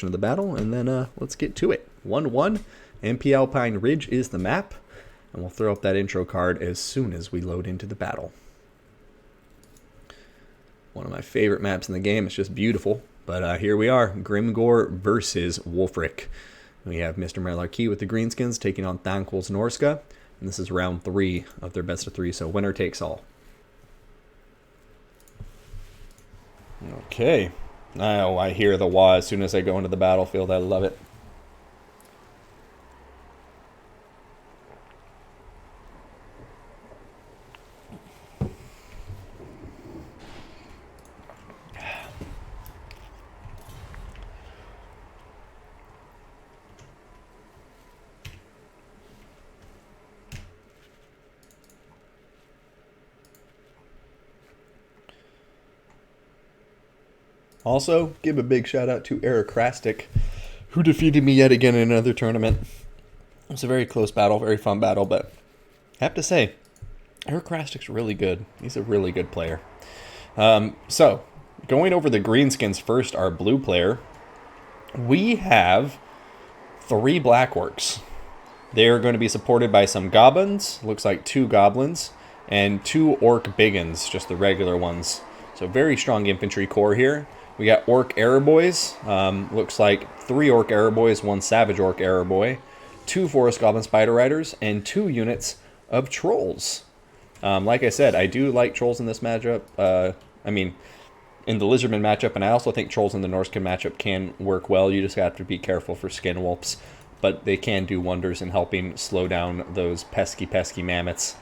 portion of the battle, and then let's get to it. 1-1, MP Alpine Ridge is the map, and we'll throw up that intro card as soon as we load into the battle. One of my favorite maps in the game. It's just beautiful. But here we are, Grimgor versus Wulfric. We have Mr. Mrlemarquis with the Greenskins taking on Thanqul's Norsca, and this is round 3 of their best of 3, so winner takes all. Okay. Oh, I hear the wah as soon as I go into the battlefield. I love it. Also, give a big shout out to Ericrastic, who defeated me yet again in another tournament. It was a very close battle, very fun battle, but I have to say, Ericrastic's really good. He's a really good player. So, going over the Greenskins first, our blue player, we have 3 Black Orcs. They are going to be supported by some goblins, looks like 2 goblins, and 2 Orc Biggins, just the regular ones. So very strong infantry core here. We got Orc Arrowboys, looks like 3 Orc Arrowboys, 1 Savage Orc Arrowboy, 2 Forest Goblin Spider Riders, and 2 units of Trolls. Like I said, I do like Trolls in this matchup. I mean, in the Lizardman matchup, and I also think Trolls in the Norsca matchup can work well. You just have to be careful for Skinwolves, but they can do wonders in helping slow down those pesky mammoths.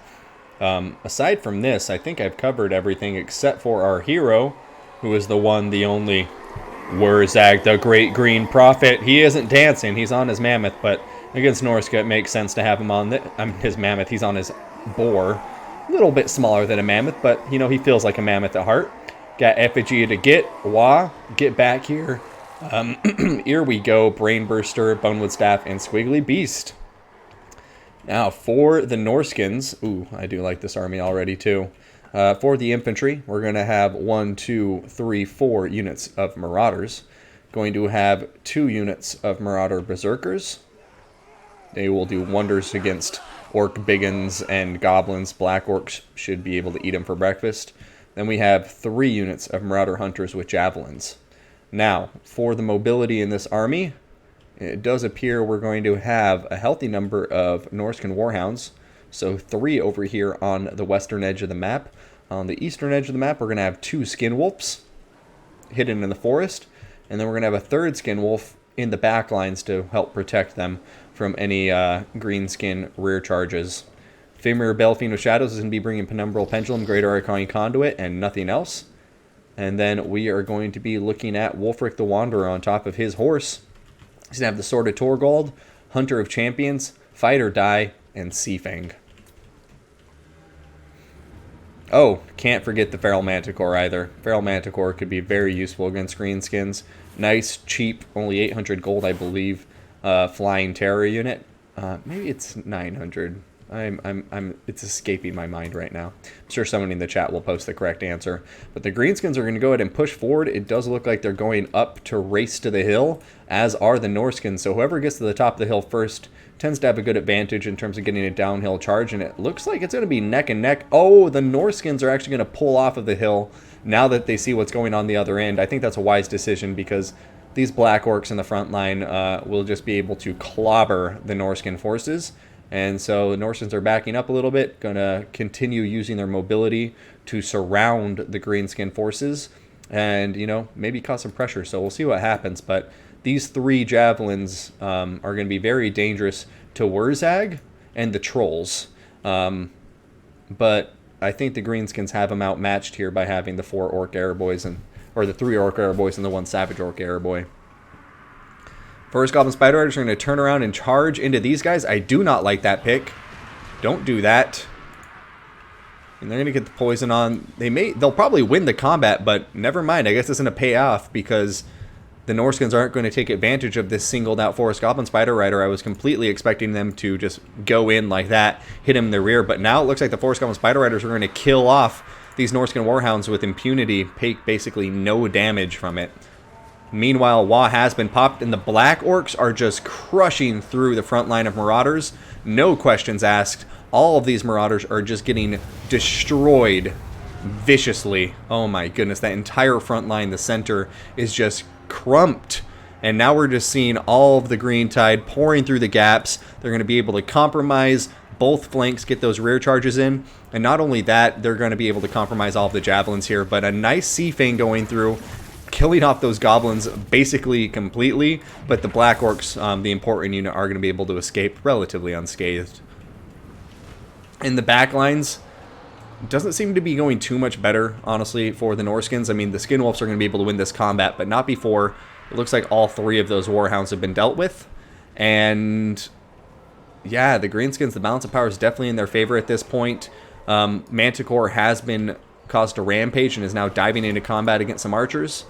Aside from this, I think I've covered everything except for our hero, who is the one, the only, Wurzag, the Great Green Prophet. He isn't dancing, he's on his mammoth, but against Norsca, it makes sense to have him on his mammoth. He's on his boar. A little bit smaller than a mammoth, but, you know, he feels like a mammoth at heart. Got Effigy to get back here. Here we go, Brainburster, Bonewood Staff, and Squiggly Beast. Now, for the Norskins, ooh, I do like this army already, too. For the infantry, we're going to have 1, 2, 3, 4 units of Marauders. Going to have 2 units of Marauder Berserkers. They will do wonders against Orc Biggins and Goblins. Black Orcs should be able to eat them for breakfast. Then we have 3 units of Marauder Hunters with Javelins. Now, for the mobility in this army, it does appear we're going to have a healthy number of Norscan Warhounds. So 3 over here on the western edge of the map. On the eastern edge of the map, we're going to have 2 Skinwolves hidden in the forest. And then we're going to have a 3rd Skinwolf in the back lines to help protect them from any Greenskin rear charges. Fimir Belfiend of Shadows is going to be bringing Penumbral Pendulum, Greater Arcane Conduit, and nothing else. And then we are going to be looking at Wulfric the Wanderer on top of his horse. He's going to have the Sword of Torgold, Hunter of Champions, Fight or Die, and Seafang. Oh, can't forget the Feral Manticore either. Feral Manticore could be very useful against Greenskins. Nice, cheap, only 800 gold, I believe. Flying Terror unit. Maybe it's 900. It's escaping my mind right now. I'm sure someone in the chat will post the correct answer. But the Greenskins are going to go ahead and push forward. It does look like they're going up to race to the hill, as are the Norskins. So whoever gets to the top of the hill first tends to have a good advantage in terms of getting a downhill charge. And it looks like it's going to be neck and neck. Oh, the Norskins are actually going to pull off of the hill now that they see what's going on the other end. I think that's a wise decision because these Black Orcs in the front line will just be able to clobber the Norscan forces. And so the Norskins are backing up a little bit, going to continue using their mobility to surround the Greenskin forces and, you know, maybe cause some pressure. So we'll see what happens. But these 3 Javelins are going to be very dangerous to Wurzag and the Trolls. But I think the Greenskins have them outmatched here by having the 4 Orc Arrowboys, or the 3 Orc Arrowboys and the 1 Savage Orc Arrowboy. Forest Goblin Spider Riders are going to turn around and charge into these guys. I do not like that pick. Don't do that. And they're going to get the poison on. They'll probably win the combat, but never mind. I guess it's going to pay off because the Norskins aren't going to take advantage of this singled out Forest Goblin Spider Rider. I was completely expecting them to just go in like that, hit him in the rear. But now it looks like the Forest Goblin Spider Riders are going to kill off these Norscan Warhounds with impunity, take basically no damage from it. Meanwhile, Wa has been popped, and the Black Orcs are just crushing through the front line of Marauders. No questions asked. All of these Marauders are just getting destroyed viciously. Oh my goodness, that entire front line, the center, is just crumped. And now we're just seeing all of the green tide pouring through the gaps. They're going to be able to compromise both flanks, get those rear charges in. And not only that, they're going to be able to compromise all of the javelins here. But a nice Sea Fang going through, killing off those goblins basically completely. But the Black Orcs, the important unit, are going to be able to escape relatively unscathed. In the back lines, doesn't seem to be going too much better, honestly, for the Norskins. I mean, the Skinwolves are going to be able to win this combat, but not before. It looks like all 3 of those Warhounds have been dealt with. And yeah, the Greenskins, the balance of power is definitely in their favor at this point. Manticore has been caused to rampage and is now diving into combat against some archers.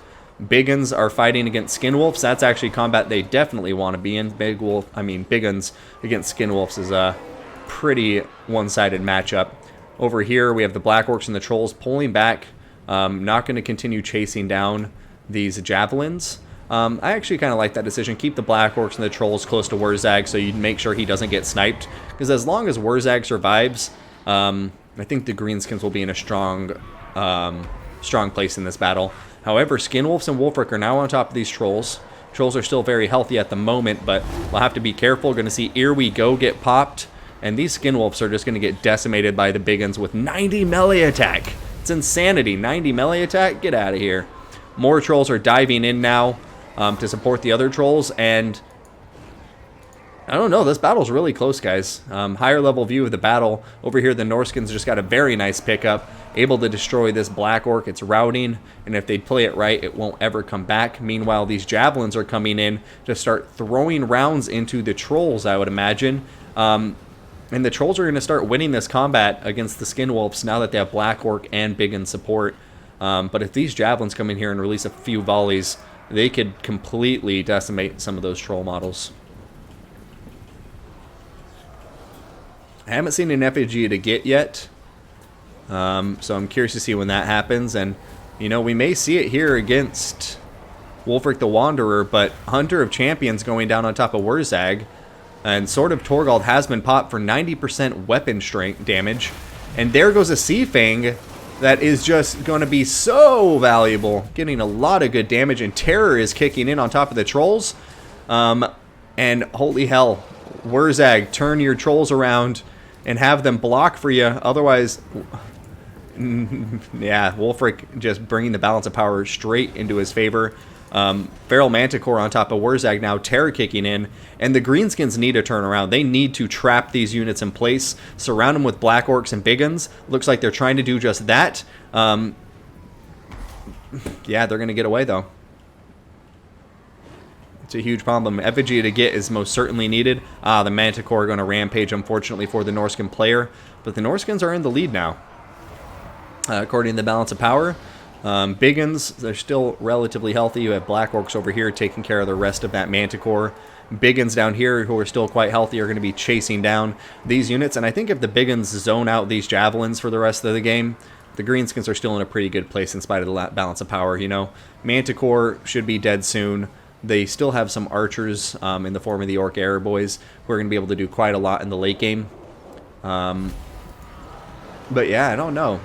Big Uns are fighting against Skinwolves. That's actually combat they definitely want to be in. Big Uns against Skinwolves is a pretty one-sided matchup. Over here, we have the Black Orcs and the Trolls pulling back. Not going to continue chasing down these Javelins. I actually kind of like that decision. Keep the Black Orcs and the Trolls close to Wurzag so you make sure he doesn't get sniped. Because as long as Wurzag survives, I think the Greenskins will be in a strong place in this battle. However, Skinwolves and Wolfric are now on top of these Trolls. Trolls are still very healthy at the moment, but we'll have to be careful. We're going to see Here We Go get popped. And these Skinwolves are just going to get decimated by the Big Uns with 90 melee attack. It's insanity. 90 melee attack? Get out of here. More Trolls are diving in now to support the other Trolls. And I don't know. This battle's really close, guys. Higher level view of the battle. Over here, the Norskins just got a very nice pickup. Able to destroy this Black Orc. It's routing. And if they play it right, it won't ever come back. Meanwhile, these Javelins are coming in to start throwing rounds into the Trolls, I would imagine. And the Trolls are going to start winning this combat against the Skinwolves now that they have Black Orc and Big Uns support. But if these Javelins come in here and release a few volleys, they could completely decimate some of those Troll models. I haven't seen an effigy to get yet, so I'm curious to see when that happens. And, you know, we may see it here against Wolfric the Wanderer, but Hunter of Champions going down on top of Wurzag. And Sword of Torgald has been popped for 90% weapon strength damage. And there goes a Sea Fang that is just going to be so valuable. Getting a lot of good damage. And Terror is kicking in on top of the Trolls. And holy hell, Wurzag, turn your Trolls around and have them block for you. Otherwise, yeah, Wolfric just bringing the balance of power straight into his favor. Feral Manticore on top of Wurzag now, Terror kicking in, and the Greenskins need to turn around. They need to trap these units in place, surround them with Black Orcs and Big Uns. Looks like they're trying to do just that. Yeah, they're going to get away, though. It's a huge problem. Effigy to get is most certainly needed. The Manticore are going to rampage, unfortunately, for the Norscan player, but the Norskins are in the lead now. According to the balance of power. Big Uns, they're still relatively healthy. You have Black Orcs over here taking care of the rest of that Manticore. Big Uns down here, who are still quite healthy, are going to be chasing down these units. And I think if the Big Uns zone out these Javelins for the rest of the game, the Greenskins are still in a pretty good place in spite of the balance of power, you know. Manticore should be dead soon. They still have some archers in the form of the Orc Arrow Boys who are going to be able to do quite a lot in the late game. But yeah, I don't know.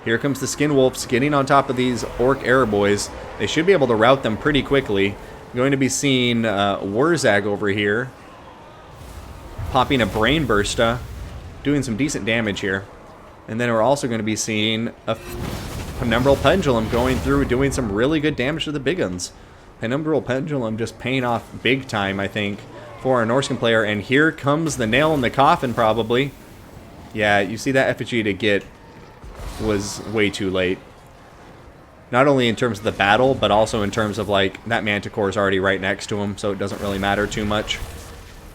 Here comes the Skinwolves getting on top of these Orc Arrow Boys. They should be able to rout them pretty quickly. Going to be seeing Wurzag over here popping a Brain Bursta, doing some decent damage here. And then we're also going to be seeing a Penumbral Pendulum going through, doing some really good damage to the Big Uns. Penumbral Pendulum just paying off big time, I think, for a Norscan player. And here comes the nail in the coffin, probably. Yeah, you see that effigy to get was way too late. Not only in terms of the battle, but also in terms of, like, that Manticore is already right next to him, so it doesn't really matter too much.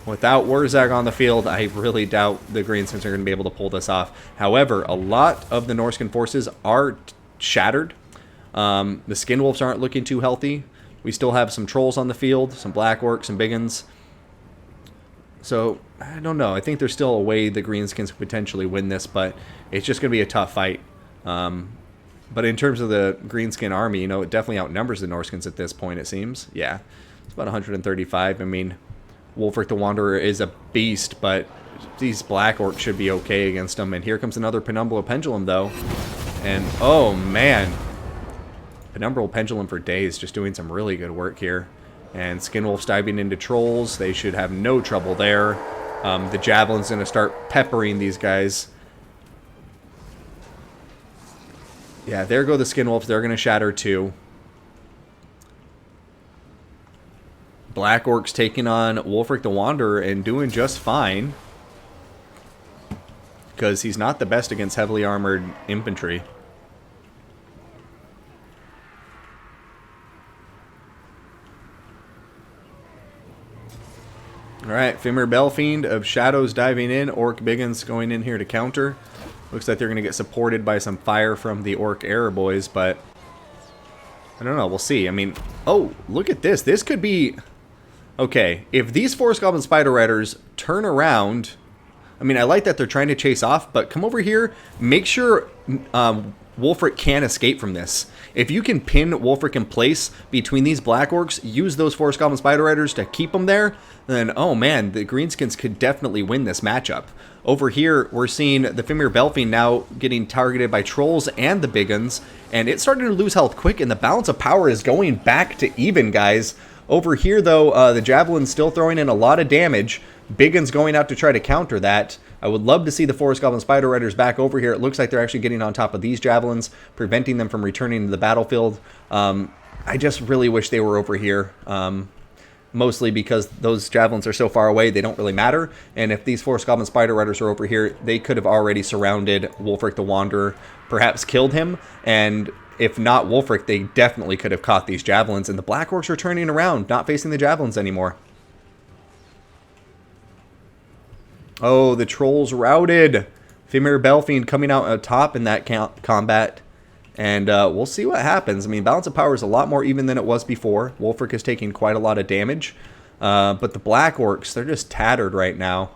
Without Wurzag on the field, I really doubt the Greenskins are going to be able to pull this off. However, a lot of the Norscan forces are shattered. The Skinwolves aren't looking too healthy. We still have some Trolls on the field, some Black Orcs, some Big Uns. So, I don't know. I think there's still a way the Greenskins could potentially win this, but it's just going to be a tough fight. But in terms of the Greenskin army, you know, it definitely outnumbers the Norskins at this point, it seems. Yeah, it's about 135. I mean, Wolfric the Wanderer is a beast, but these Black Orcs should be okay against him. And here comes another Penumbral Pendulum, though. And, oh, man. Penumbral Pendulum for days, just doing some really good work here. And Skinwolf's diving into Trolls. They should have no trouble there. The Javelin's going to start peppering these guys. Yeah, there go the Skinwolves. They're going to shatter too. Black Orcs taking on Wolfric the Wanderer and doing just fine. Because he's not the best against heavily armored infantry. Alright, Fimir Belfiend of Shadows diving in. Orc Biggins going in here to counter. Looks like they're going to get supported by some fire from the Orc Error Boys, but I don't know. We'll see. I mean, oh, look at this. This could be... Okay, if these Forest Goblin Spider Riders turn around... I mean, I like that they're trying to chase off, but come over here. Make sure Wolfric can't escape from this. If you can pin Wolfric in place between these Black Orcs, use those Forest Goblin Spider Riders to keep them there, then, oh man, the Greenskins could definitely win this matchup. Over here, we're seeing the Fimir Belfiend now getting targeted by Trolls and the Biggins, and it's starting to lose health quick, and the balance of power is going back to even, guys. Over here, though, the Javelin's still throwing in a lot of damage. Biggins going out to try to counter that. I would love to see the Forest Goblin Spider Riders back over here. It looks like they're actually getting on top of these Javelins, preventing them from returning to the battlefield. I just really wish they were over here. Mostly because those Javelins are so far away, they don't really matter. And if these Forest Goblin Spider Riders are over here, they could have already surrounded Wolfric the Wanderer, perhaps killed him. And if not Wolfric, they definitely could have caught these Javelins. And the Black Orcs are turning around, not facing the Javelins anymore. Oh, the Trolls routed. Fimir Belfiend coming out on top in that combat. And we'll see what happens. I mean, balance of power is a lot more even than it was before. Wolfric is taking quite a lot of damage. But the Black Orcs, they're just tattered right now.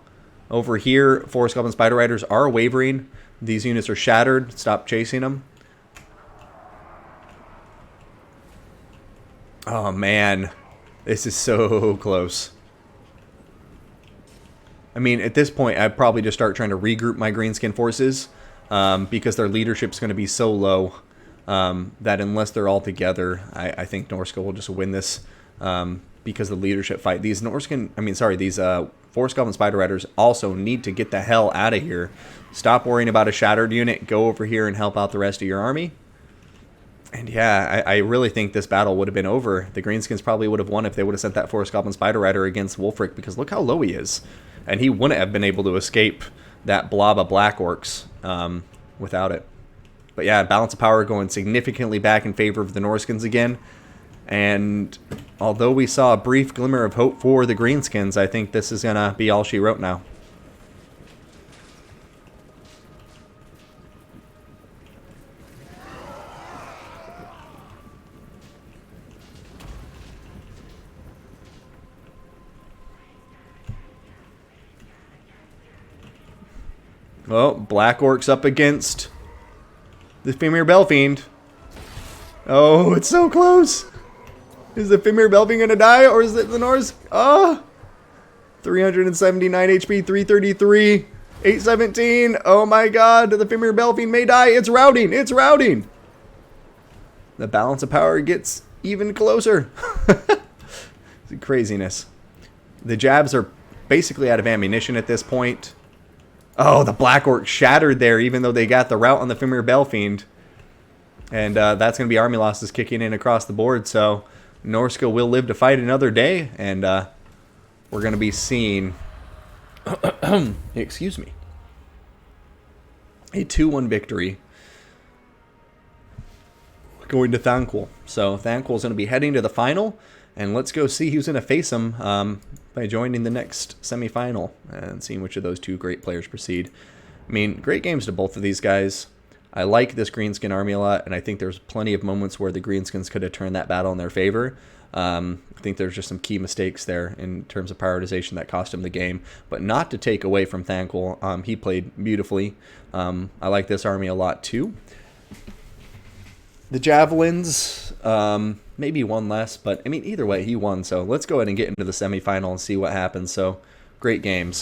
Over here, Forest Goblin Spider Riders are wavering. These units are shattered. Stop chasing them. Oh, man. This is so close. I mean, at this point, I'd probably just start trying to regroup my Greenskin forces. Because their leadership's going to be so low that unless they're all together, I think Norsca will just win this because of the leadership fight. These these Forest Goblin Spider Riders also need to get the hell out of here. Stop worrying about a shattered unit. Go over here and help out the rest of your army. And yeah, I really think this battle would have been over. The Greenskins probably would have won if they would have sent that Forest Goblin Spider Rider against Wolfric, because look how low he is. And he wouldn't have been able to escape that blob of Black Orcs without it. But yeah, balance of power going significantly back in favor of the Norskins again. And although we saw a brief glimmer of hope for the Greenskins, I think this is going to be all she wrote now. Well, Black Orcs up against the Fimir Belfiend. Oh, it's so close. Is the Fimir Belfiend going to die, or is it the Norse? Oh, 379 HP, 333, 817. Oh my god, the Fimir Belfiend may die. It's routing. It's routing. The balance of power gets even closer. It's craziness. The jabs are basically out of ammunition at this point. Oh, the Black Orc shattered there, even though they got the rout on the Fimir Belfiend. And that's going to be army losses kicking in across the board. So Norsca will live to fight another day. And we're going to be seeing, excuse me, a 2-1 victory going to Thanqul. So Thanqul is going to be heading to the final. And let's go see who's going to face him by joining the next semifinal and seeing which of those two great players proceed. I mean, great games to both of these guys. I like this Greenskin army a lot, and I think there's plenty of moments where the Greenskins could have turned that battle in their favor. I think there's just some key mistakes there in terms of prioritization that cost him the game, but not to take away from Thanqul. He played beautifully. I like this army a lot too. The javelins, maybe one less, but I mean, either way, he won. So let's go ahead and get into the semifinal and see what happens. So great games.